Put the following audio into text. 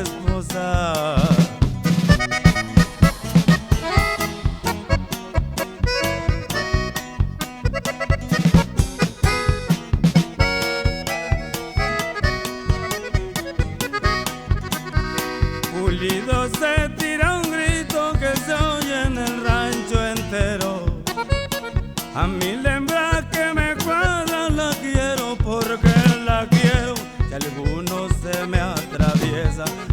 esposa. Pulido se tira un grito que se oye en el rancho entero. A mi hembra que me cuadra la quiero porque la quiero. Si